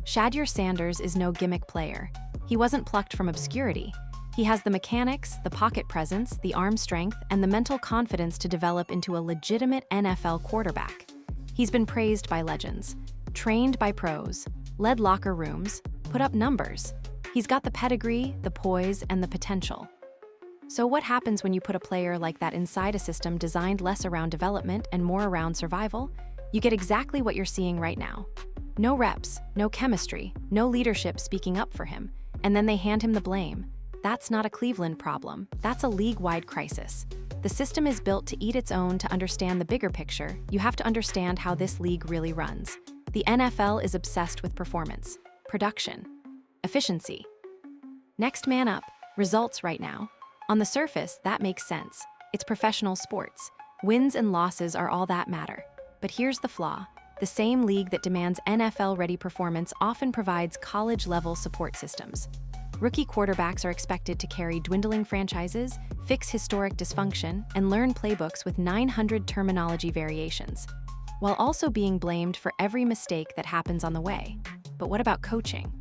Shadur Sanders is no gimmick player. He wasn't plucked from obscurity. He has the mechanics, the pocket presence, the arm strength, and the mental confidence to develop into a legitimate NFL quarterback. He's been praised by legends, trained by pros, led locker rooms, put up numbers. He's got the pedigree, the poise, and the potential. So what happens when you put a player like that inside a system designed less around development and more around survival? You get exactly what you're seeing right now. No reps, no chemistry, no leadership speaking up for him, and then they hand him the blame. That's not a Cleveland problem. That's a league-wide crisis. The system is built to eat its own. To understand the bigger picture, you have to understand how this league really runs. The NFL is obsessed with performance, production, efficiency. Next man up, results right now. On the surface, that makes sense. It's professional sports. Wins and losses are all that matter. But here's the flaw. The same league that demands NFL-ready performance often provides college-level support systems. Rookie quarterbacks are expected to carry dwindling franchises, fix historic dysfunction, and learn playbooks with 900 terminology variations, while also being blamed for every mistake that happens on the way. But what about coaching?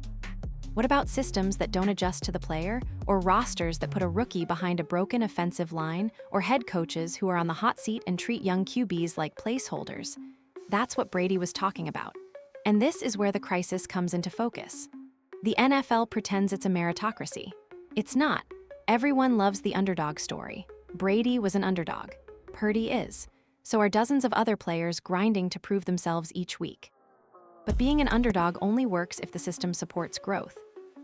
What about systems that don't adjust to the player, or rosters that put a rookie behind a broken offensive line, or head coaches who are on the hot seat and treat young QBs like placeholders? That's what Brady was talking about. And this is where the crisis comes into focus. The NFL pretends it's a meritocracy. It's not. Everyone loves the underdog story. Brady was an underdog. Purdy is. So are dozens of other players grinding to prove themselves each week. But being an underdog only works if the system supports growth.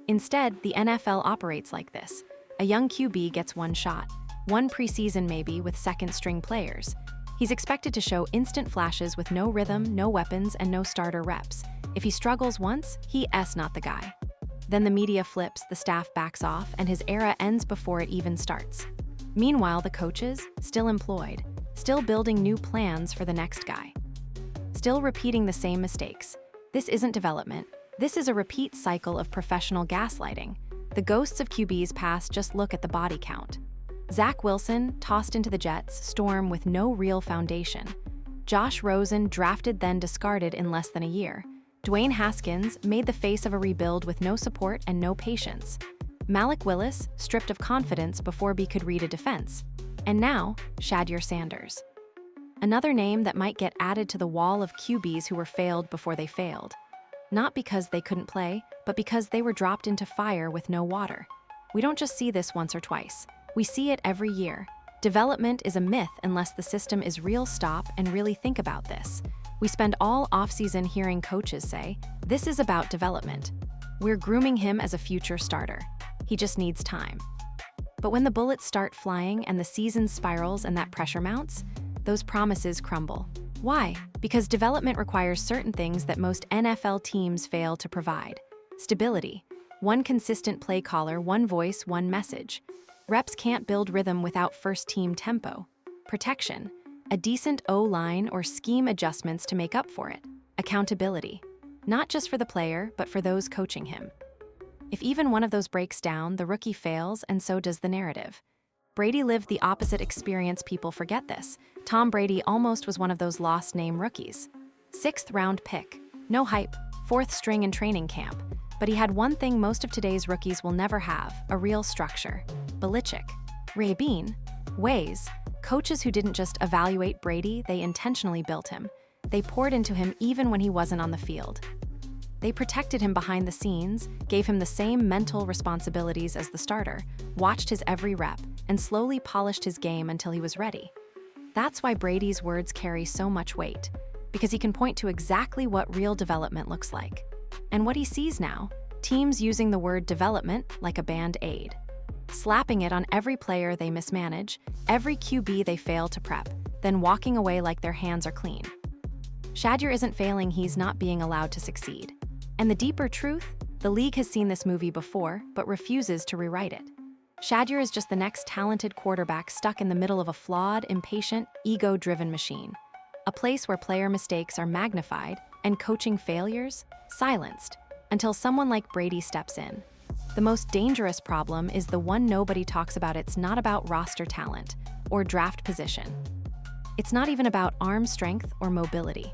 Instead, the NFL operates like this. A young QB gets one shot, one preseason maybe with second-string players. He's expected to show instant flashes with no rhythm, no weapons, and no starter reps. If he struggles once, he's not the guy. Then the media flips, the staff backs off, and his era ends before it even starts. Meanwhile, the coaches, still employed, still building new plans for the next guy. Still repeating the same mistakes. This isn't development. This is a repeat cycle of professional gaslighting. The ghosts of QB's past just look at the body count. Zach Wilson, tossed into the Jets, storm with no real foundation. Josh Rosen, drafted then discarded in less than a year. Dwayne Haskins, made the face of a rebuild with no support and no patience. Malik Willis, stripped of confidence before B could read a defense. And now, Shadur Sanders. Another name that might get added to the wall of QBs who were failed before they failed. Not because they couldn't play, but because they were dropped into fire with no water. We don't just see this once or twice. We see it every year. Development is a myth unless the system is real. Stop and really think about this. We spend all offseason hearing coaches say, "This is about development. We're grooming him as a future starter. He just needs time." But when the bullets start flying and the season spirals and that pressure mounts, those promises crumble. Why? Because development requires certain things that most NFL teams fail to provide. Stability. One consistent play caller, one voice, one message. Reps can't build rhythm without first-team tempo. Protection. A decent O-line or scheme adjustments to make up for it. Accountability. Not just for the player, but for those coaching him. If even one of those breaks down, the rookie fails, and so does the narrative. Brady lived the opposite experience. People forget this. Tom Brady almost was one of those lost-name rookies. 6th-round pick. No hype. 4th string in training camp. But he had one thing most of today's rookies will never have, a real structure. Belichick. Rabin. Ways. Coaches who didn't just evaluate Brady, they intentionally built him. They poured into him even when he wasn't on the field. They protected him behind the scenes, gave him the same mental responsibilities as the starter, watched his every rep, and slowly polished his game until he was ready. That's why Brady's words carry so much weight, because he can point to exactly what real development looks like. And what he sees now, teams using the word development like a band-aid, slapping it on every player they mismanage, every QB they fail to prep, then walking away like their hands are clean. Shedeur isn't failing, he's not being allowed to succeed. And the deeper truth, the league has seen this movie before, but refuses to rewrite it. Shedeur is just the next talented quarterback stuck in the middle of a flawed, impatient, ego-driven machine. A place where player mistakes are magnified and coaching failures silenced, until someone like Brady steps in. The most dangerous problem is the one nobody talks about. It's not about roster talent or draft position. It's not even about arm strength or mobility.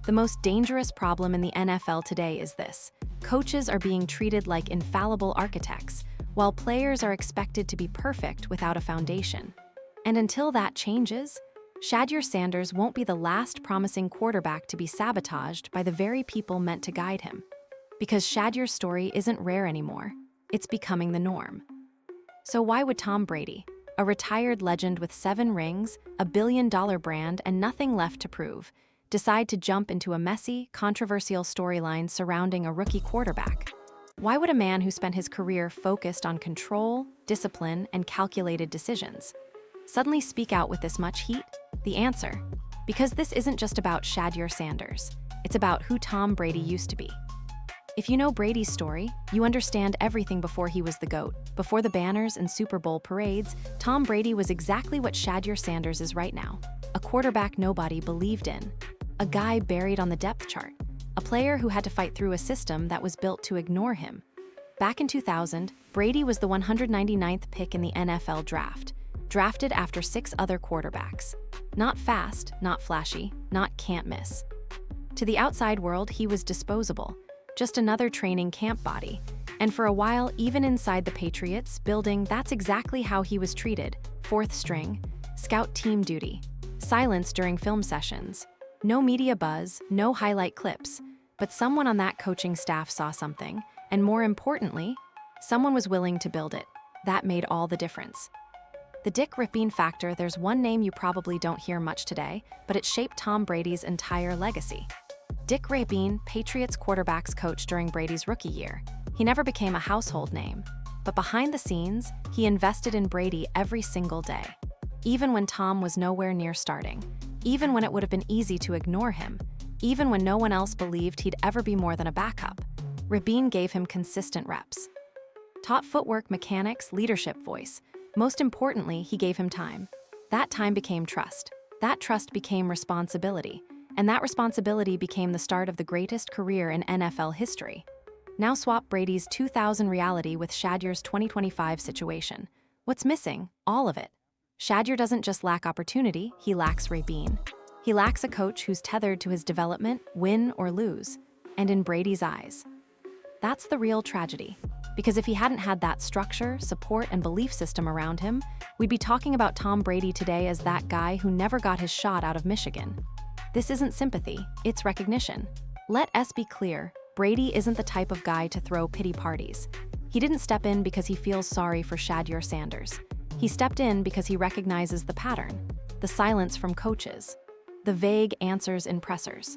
The most dangerous problem in the NFL today is this: coaches are being treated like infallible architects, while players are expected to be perfect without a foundation. And until that changes, Shadur Sanders won't be the last promising quarterback to be sabotaged by the very people meant to guide him. Because Shedur's story isn't rare anymore, it's becoming the norm. So why would Tom Brady, a retired legend with 7 rings, a billion-dollar brand, and nothing left to prove, decide to jump into a messy, controversial storyline surrounding a rookie quarterback? Why would a man who spent his career focused on control, discipline, and calculated decisions suddenly speak out with this much heat? The answer: because this isn't just about Shadur Sanders. It's about who Tom Brady used to be. If you know Brady's story, you understand everything. Before he was the GOAT, before the banners and Super Bowl parades, Tom Brady was exactly what Shadur Sanders is right now: a quarterback nobody believed in, a guy buried on the depth chart, a player who had to fight through a system that was built to ignore him. Back in 2000, Brady was the 199th pick in the NFL draft, drafted after 6 other quarterbacks. Not fast, not flashy, not can't miss. To the outside world, he was disposable, just another training camp body. And for a while, even inside the Patriots building, that's exactly how he was treated: 4th string, scout team duty, silence during film sessions, no media buzz, no highlight clips. But someone on that coaching staff saw something, and more importantly, someone was willing to build it. That made all the difference. The Dick Rabin factor. There's one name you probably don't hear much today, but it shaped Tom Brady's entire legacy. Dick Rabin, Patriots quarterbacks coach during Brady's rookie year. He never became a household name, but behind the scenes, he invested in Brady every single day. Even when Tom was nowhere near starting, even when it would have been easy to ignore him, even when no one else believed he'd ever be more than a backup, Rabin gave him consistent reps. Taught footwork, mechanics, leadership, voice. Most importantly, he gave him time. That time became trust. That trust became responsibility. And that responsibility became the start of the greatest career in NFL history. Now swap Brady's 2000 reality with Shedur's 2025 situation. What's missing? All of it. Shadur doesn't just lack opportunity, he lacks Rabin. He lacks a coach who's tethered to his development, win or lose. And in Brady's eyes, that's the real tragedy. Because if he hadn't had that structure, support, and belief system around him, we'd be talking about Tom Brady today as that guy who never got his shot out of Michigan. This isn't sympathy, it's recognition. Let us be clear, Brady isn't the type of guy to throw pity parties. He didn't step in because he feels sorry for Shadur Sanders. He stepped in because he recognizes the pattern, the silence from coaches, the vague answers in pressers.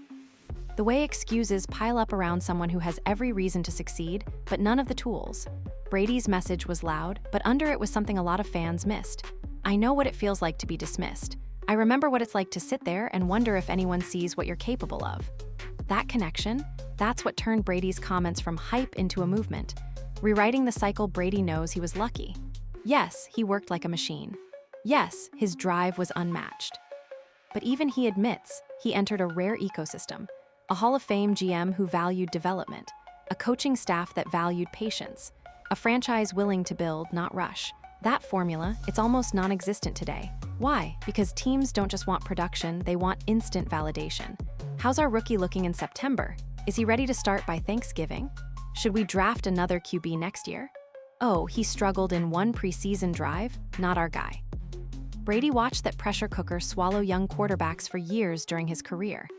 The way excuses pile up around someone who has every reason to succeed, but none of the tools. Brady's message was loud, but under it was something a lot of fans missed. I know what it feels like to be dismissed. I remember what it's like to sit there and wonder if anyone sees what you're capable of. That connection, that's what turned Brady's comments from hype into a movement. Rewriting the cycle, Brady knows he was lucky. Yes, he worked like a machine. Yes, his drive was unmatched. But even he admits he entered a rare ecosystem. A Hall of Fame GM who valued development, a coaching staff that valued patience, a franchise willing to build, not rush. That formula, it's almost non-existent today. Why? Because teams don't just want production, they want instant validation. How's our rookie looking in September? Is he ready to start by Thanksgiving? Should we draft another QB next year? Oh, he struggled in one preseason drive? Not our guy. Brady watched that pressure cooker swallow young quarterbacks for years during his career.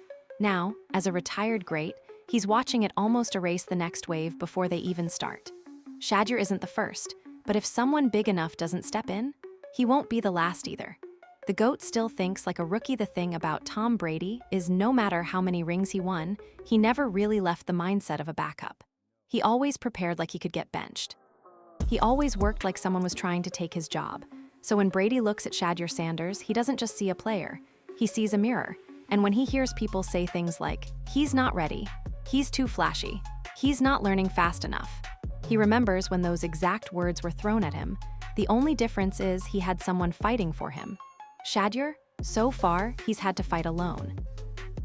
Now, as a retired great, he's watching it almost erase the next wave before they even start. Shedeur isn't the first, but if someone big enough doesn't step in, he won't be the last either. The GOAT still thinks like a rookie. The thing about Tom Brady is no matter how many rings he won, he never really left the mindset of a backup. He always prepared like he could get benched. He always worked like someone was trying to take his job. So when Brady looks at Shadur Sanders, he doesn't just see a player, he sees a mirror. And when he hears people say things like, he's not ready, he's too flashy, he's not learning fast enough, he remembers when those exact words were thrown at him. The only difference is he had someone fighting for him. Shedeur, so far, he's had to fight alone.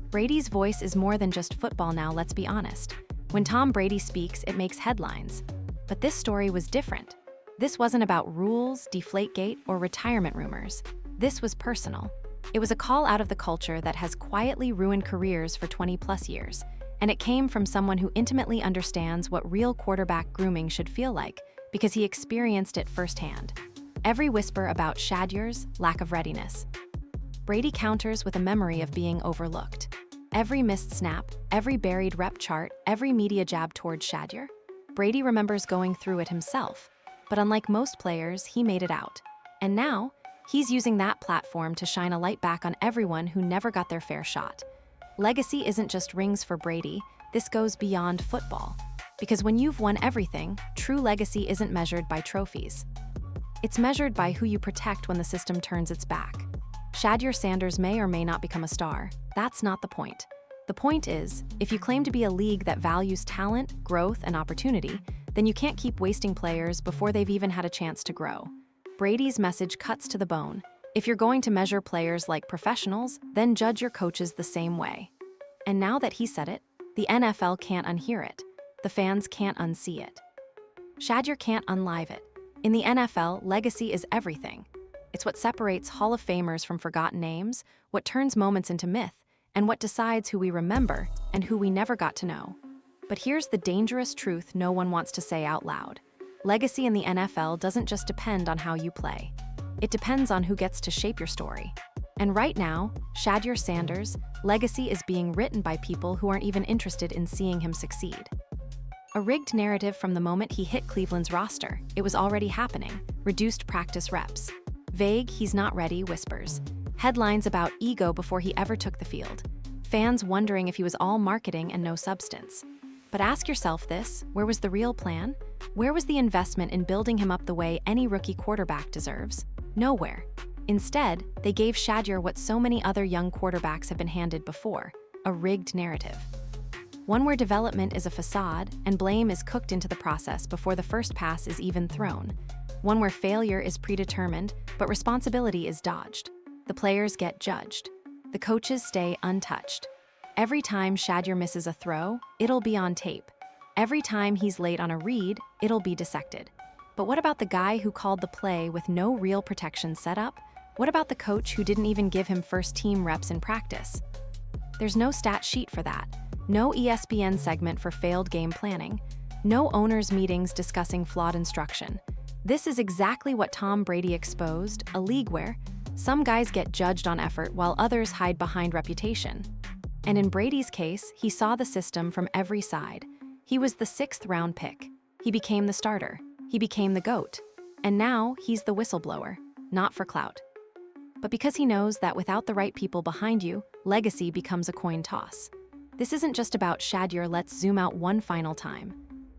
Brady's voice is more than just football now, let's be honest. When Tom Brady speaks, it makes headlines. But this story was different. This wasn't about rules, Deflategate, or retirement rumors. This was personal. It was a call out of the culture that has quietly ruined careers for 20+ years. And it came from someone who intimately understands what real quarterback grooming should feel like, because he experienced it firsthand. Every whisper about Shedeur's lack of readiness. Brady counters with a memory of being overlooked. Every missed snap, every buried rep chart, every media jab towards Shedeur. Brady remembers going through it himself. But unlike most players, he made it out. And now, he's using that platform to shine a light back on everyone who never got their fair shot. Legacy isn't just rings for Brady, this goes beyond football. Because when you've won everything, true legacy isn't measured by trophies. It's measured by who you protect when the system turns its back. Shadur Sanders may or may not become a star. That's not the point. The point is, if you claim to be a league that values talent, growth, and opportunity, then you can't keep wasting players before they've even had a chance to grow. Brady's message cuts to the bone. If you're going to measure players like professionals, then judge your coaches the same way. And now that he said it, the NFL can't unhear it. The fans can't unsee it. Shedeur can't unlive it. In the NFL, legacy is everything. It's what separates Hall of Famers from forgotten names, what turns moments into myth, and what decides who we remember and who we never got to know. But here's the dangerous truth no one wants to say out loud. Legacy in the NFL doesn't just depend on how you play. It depends on who gets to shape your story. And right now, Shadur Sanders' legacy is being written by people who aren't even interested in seeing him succeed. A rigged narrative from the moment he hit Cleveland's roster. It was already happening. Reduced practice reps. Vague, he's not ready, whispers. Headlines about ego before he ever took the field. Fans wondering if he was all marketing and no substance. But ask yourself this, where was the real plan? Where was the investment in building him up the way any rookie quarterback deserves? Nowhere. Instead, they gave Shedeur what so many other young quarterbacks have been handed before, a rigged narrative. One where development is a facade and blame is cooked into the process before the first pass is even thrown. One where failure is predetermined, but responsibility is dodged. The players get judged. The coaches stay untouched. Every time Shedeur misses a throw, it'll be on tape. Every time he's late on a read, it'll be dissected. But what about the guy who called the play with no real protection set up? What about the coach who didn't even give him first-team reps in practice? There's no stat sheet for that. No ESPN segment for failed game planning. No owners' meetings discussing flawed instruction. This is exactly what Tom Brady exposed, a league where some guys get judged on effort while others hide behind reputation. And in Brady's case, he saw the system from every side. He was the 6th-round pick. He became the starter. He became the GOAT. And now, he's the whistleblower. not for clout, but because he knows that without the right people behind you, legacy becomes a coin toss. This isn't just about Shedeur. Let's zoom out one final time.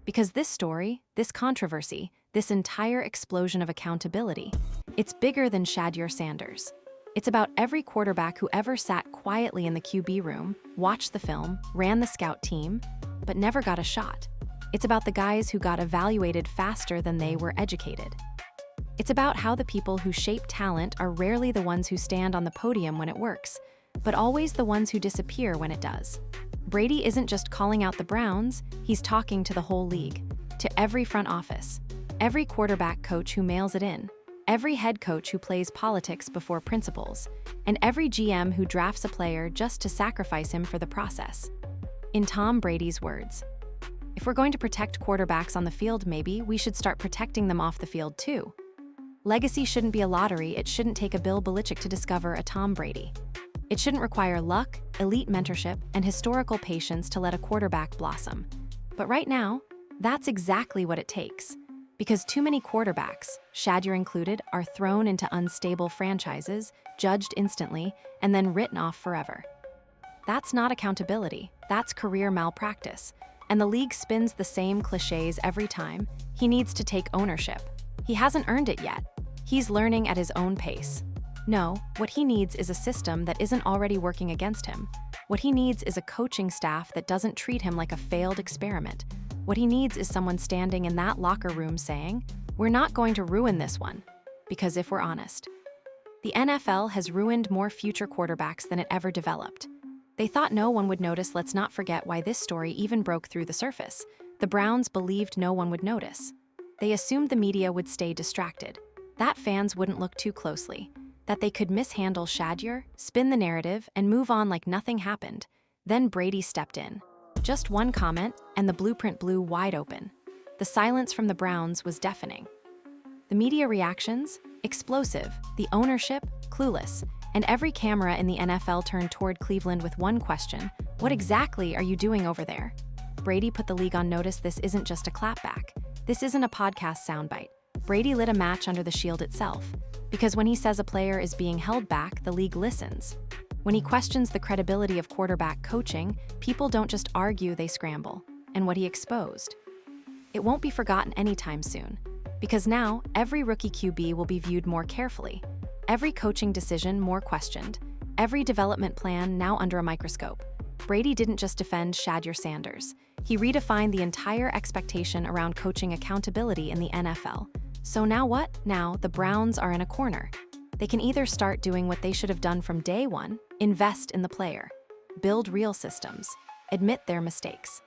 Because this story, this controversy, this entire explosion of accountability, it's bigger than Shadur Sanders. It's about every quarterback who ever sat quietly in the QB room, watched the film, ran the scout team, but never got a shot. It's about the guys who got evaluated faster than they were educated. It's about how the people who shape talent are rarely the ones who stand on the podium when it works, but always the ones who disappear when it does. Brady isn't just calling out the Browns, he's talking to the whole league, to every front office, every quarterback coach who mails it in, every head coach who plays politics before principles, and every GM who drafts a player just to sacrifice him for the process. In Tom Brady's words, "If we're going to protect quarterbacks on the field, maybe we should start protecting them off the field too." Legacy shouldn't be a lottery. It shouldn't take a Bill Belichick to discover a Tom Brady. It shouldn't require luck, elite mentorship, and historical patience to let a quarterback blossom. But right now, that's exactly what it takes. Because too many quarterbacks, Shedeur included, are thrown into unstable franchises, judged instantly, and then written off forever. That's not accountability, that's career malpractice. And the league spins the same cliches every time. He needs to take ownership. He hasn't earned it yet. He's learning at his own pace. No, what he needs is a system that isn't already working against him. What he needs is a coaching staff that doesn't treat him like a failed experiment. What he needs is someone standing in that locker room saying, "We're not going to ruin this one." Because if we're honest, the NFL has ruined more future quarterbacks than it ever developed. They thought no one would notice. Let's not forget why this story even broke through the surface. The Browns believed no one would notice. They assumed the media would stay distracted, that fans wouldn't look too closely, that they could mishandle Shedeur, spin the narrative, and move on like nothing happened. Then Brady stepped in. Just one comment, and the blueprint blew wide open. The silence from the Browns was deafening. The media reactions? Explosive. The ownership? Clueless. And every camera in the NFL turned toward Cleveland with one question: what exactly are you doing over there? Brady put the league on notice. This isn't just a clapback. This isn't a podcast soundbite. Brady lit a match under the shield itself. Because when he says a player is being held back, the league listens. When he questions the credibility of quarterback coaching, people don't just argue, they scramble. And what he exposed? It won't be forgotten anytime soon. Because now, every rookie QB will be viewed more carefully. Every coaching decision more questioned. Every development plan now under a microscope. Brady didn't just defend Shadur Sanders. He redefined the entire expectation around coaching accountability in the NFL. So now what? Now the Browns are in a corner. They can either start doing what they should have done from day one, invest in the player, build real systems, admit their mistakes,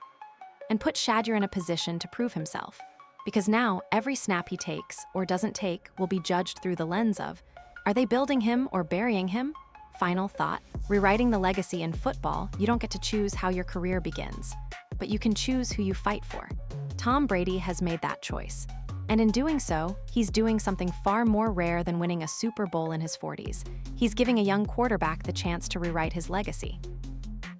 and put Shedeur in a position to prove himself. Because now every snap he takes or doesn't take will be judged through the lens of, are they building him or burying him? Final thought, rewriting the legacy in football, you don't get to choose how your career begins, but you can choose who you fight for. Tom Brady has made that choice. And in doing so, he's doing something far more rare than winning a Super Bowl in his 40s. He's giving a young quarterback the chance to rewrite his legacy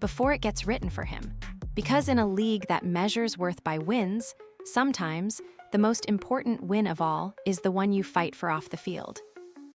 before it gets written for him. Because in a league that measures worth by wins, sometimes the most important win of all is the one you fight for off the field.